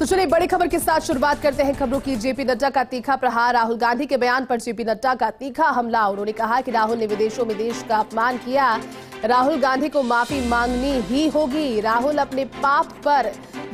तो चलिए बड़ी खबर के साथ शुरुआत करते हैं खबरों की। जेपी नड्डा का तीखा प्रहार। राहुल गांधी के बयान पर जेपी नड्डा का तीखा हमला। उन्होंने कहा कि राहुल ने विदेशों में देश का अपमान किया। राहुल गांधी को माफी मांगनी ही होगी। राहुल अपने पाप पर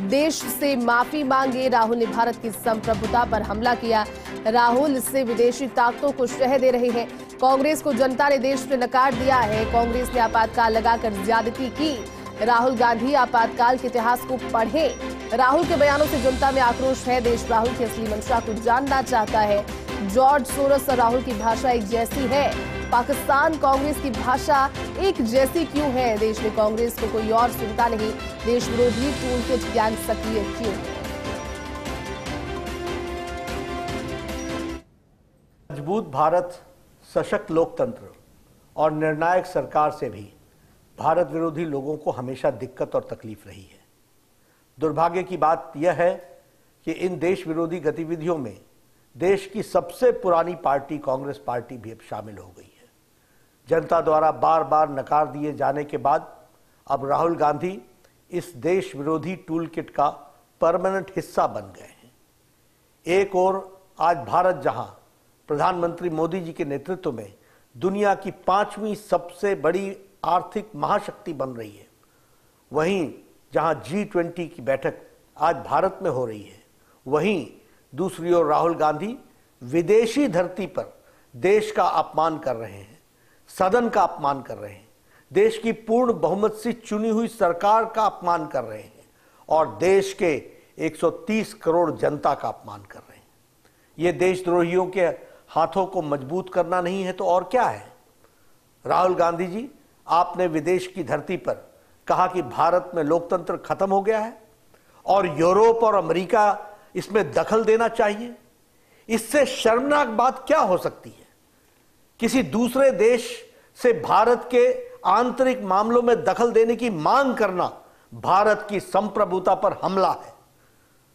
देश से माफी मांगे। राहुल ने भारत की संप्रभुता पर हमला किया। राहुल से विदेशी ताकतों को शह दे रहे हैं। कांग्रेस को जनता ने देश में नकार दिया है। कांग्रेस ने आपातकाल लगाकर ज्यादती की। राहुल गांधी आपातकाल के इतिहास को पढ़ें। राहुल के बयानों से जनता में आक्रोश है। देश राहुल की असली मंशा को जानना चाहता है। जॉर्ज सोरोस और राहुल की भाषा एक जैसी है। पाकिस्तान कांग्रेस की भाषा एक जैसी क्यों है? देश में कांग्रेस को कोई और सुनता नहीं। देश विरोधी टूलकिट गैंग सक्रिय क्यों? मजबूत भारत, सशक्त लोकतंत्र और निर्णायक सरकार से भी भारत विरोधी लोगों को हमेशा दिक्कत और तकलीफ रही है। दुर्भाग्य की बात यह है कि इन देश विरोधी गतिविधियों में देश की सबसे पुरानी पार्टी कांग्रेस पार्टी भी अब शामिल हो गई है। जनता द्वारा बार बार नकार दिए जाने के बाद अब राहुल गांधी इस देश विरोधी टूलकिट का परमानेंट हिस्सा बन गए हैं। एक ओर आज भारत जहां प्रधानमंत्री मोदी जी के नेतृत्व में दुनिया की 5वीं सबसे बड़ी आर्थिक महाशक्ति बन रही है, वहीं जहां G20 की बैठक आज भारत में हो रही है, वहीं दूसरी ओर राहुल गांधी विदेशी धरती पर देश का अपमान कर रहे हैं, सदन का अपमान कर रहे हैं, देश की पूर्ण बहुमत से चुनी हुई सरकार का अपमान कर रहे हैं और देश के 130 करोड़ जनता का अपमान कर रहे हैं। ये देशद्रोहियों के हाथों को मजबूत करना नहीं है तो और क्या है? राहुल गांधी जी, आपने विदेश की धरती पर कहा कि भारत में लोकतंत्र खत्म हो गया है और यूरोप और अमेरिका इसमें दखल देना चाहिए। इससे शर्मनाक बात क्या हो सकती है? किसी दूसरे देश से भारत के आंतरिक मामलों में दखल देने की मांग करना भारत की संप्रभुता पर हमला है।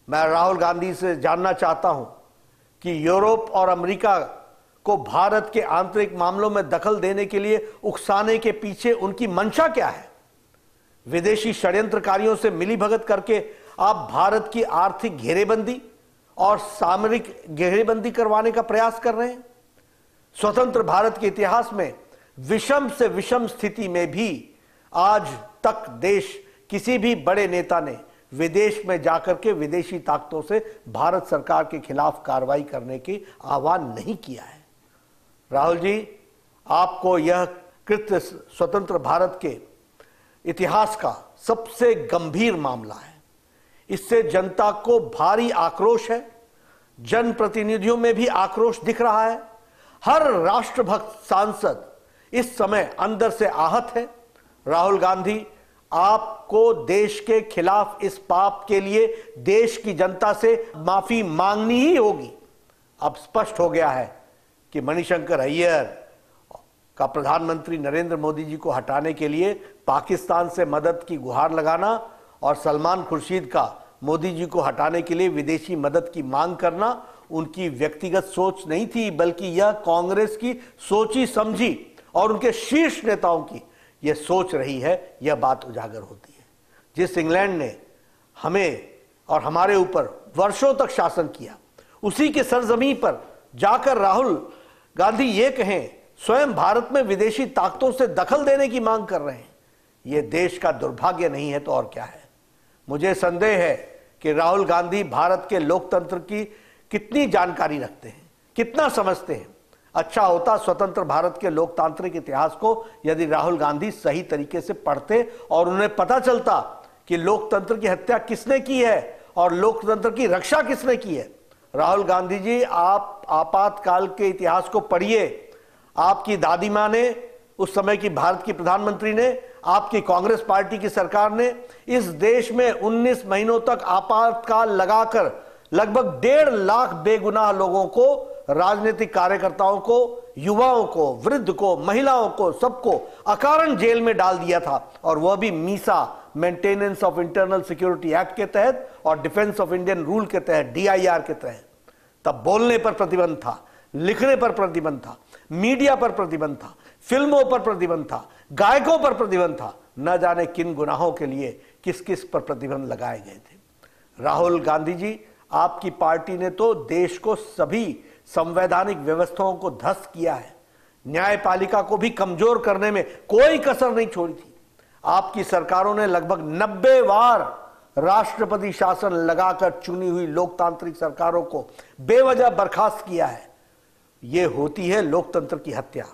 मैं राहुल गांधी से जानना चाहता हूं कि यूरोप और अमेरिका को भारत के आंतरिक मामलों में दखल देने के लिए उकसाने के पीछे उनकी मंशा क्या है? विदेशी षड्यंत्रकारियों से मिलीभगत करके आप भारत की आर्थिक घेरेबंदी और सामरिक घेरेबंदी करवाने का प्रयास कर रहे हैं। स्वतंत्र भारत के इतिहास में विषम से विषम स्थिति में भी आज तक देश किसी भी बड़े नेता ने विदेश में जाकर के विदेशी ताकतों से भारत सरकार के खिलाफ कार्रवाई करने की आह्वान नहीं किया है। राहुल जी, आपको यह कृत्य स्वतंत्र भारत के इतिहास का सबसे गंभीर मामला है। इससे जनता को भारी आक्रोश है। जनप्रतिनिधियों में भी आक्रोश दिख रहा है। हर राष्ट्रभक्त सांसद इस समय अंदर से आहत है। राहुल गांधी, आपको देश के खिलाफ इस पाप के लिए देश की जनता से माफी मांगनी ही होगी। अब स्पष्ट हो गया है कि मणिशंकर अय्यर का प्रधानमंत्री नरेंद्र मोदी जी को हटाने के लिए पाकिस्तान से मदद की गुहार लगाना और सलमान खुर्शीद का मोदी जी को हटाने के लिए विदेशी मदद की मांग करना उनकी व्यक्तिगत सोच नहीं थी, बल्कि यह कांग्रेस की सोची समझी और उनके शीर्ष नेताओं की यह सोच रही है। यह बात उजागर होती है। जिस इंग्लैंड ने हमें और हमारे ऊपर वर्षों तक शासन किया, उसी के सरजमीन पर जाकर राहुल गांधी ये कहें स्वयं भारत में विदेशी ताकतों से दखल देने की मांग कर रहे हैं, यह देश का दुर्भाग्य नहीं है तो और क्या है? मुझे संदेह है कि राहुल गांधी भारत के लोकतंत्र की कितनी जानकारी रखते हैं, कितना समझते हैं। अच्छा होता स्वतंत्र भारत के लोकतांत्रिक इतिहास को यदि राहुल गांधी सही तरीके से पढ़ते और उन्हें पता चलता कि लोकतंत्र की हत्या किसने की है और लोकतंत्र की रक्षा किसने की है। राहुल गांधी जी, आप आपातकाल के इतिहास को पढ़िए। आपकी दादी मां ने, उस समय की भारत की प्रधानमंत्री ने, आपकी कांग्रेस पार्टी की सरकार ने इस देश में 19 महीनों तक आपातकाल लगाकर लगभग 1.5 लाख बेगुनाह लोगों को, राजनीतिक कार्यकर्ताओं को, युवाओं को, वृद्ध को, महिलाओं को, सबको अकारण जेल में डाल दिया था और वह भी Misa, maintenance of internal security act के तहत और डिफेंस ऑफ इंडियन रूल के तहत, DIR के तहत। तब बोलने पर प्रतिबंध था, लिखने पर प्रतिबंध था, मीडिया पर प्रतिबंध था, फिल्मों पर प्रतिबंध था, गायकों पर प्रतिबंध था। न जाने किन गुनाहों के लिए किस किस पर प्रतिबंध लगाए गए थे। राहुल गांधी जी, आपकी पार्टी ने तो देश को सभी संवैधानिक व्यवस्थाओं को ध्वस्त किया है, न्यायपालिका को भी कमजोर करने में कोई कसर नहीं छोड़ी थी। आपकी सरकारों ने लगभग 90 बार राष्ट्रपति शासन लगाकर चुनी हुई लोकतांत्रिक सरकारों को बेवजह बर्खास्त किया है। यह होती है लोकतंत्र की हत्या।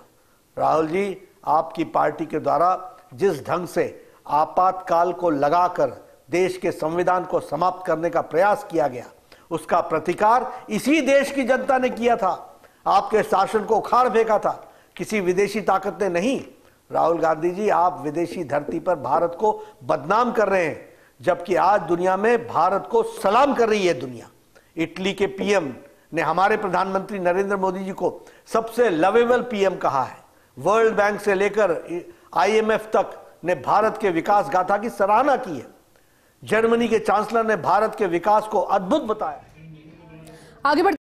राहुल जी, आपकी पार्टी के द्वारा जिस ढंग से आपातकाल को लगाकर देश के संविधान को समाप्त करने का प्रयास किया गया, उसका प्रतिकार इसी देश की जनता ने किया था। आपके शासन को उखाड़ फेंका था, किसी विदेशी ताकत ने नहीं। राहुल गांधी जी, आप विदेशी धरती पर भारत को बदनाम कर रहे हैं, जबकि आज दुनिया में भारत को सलाम कर रही है दुनिया। इटली के पीएम ने हमारे प्रधानमंत्री नरेंद्र मोदी जी को सबसे लवेबल पीएम कहा है। वर्ल्ड बैंक से लेकर आईएमएफ तक ने भारत के विकास गाथा की सराहना की है। जर्मनी के चांसलर ने भारत के विकास को अद्भुत बताया। आगे बढ़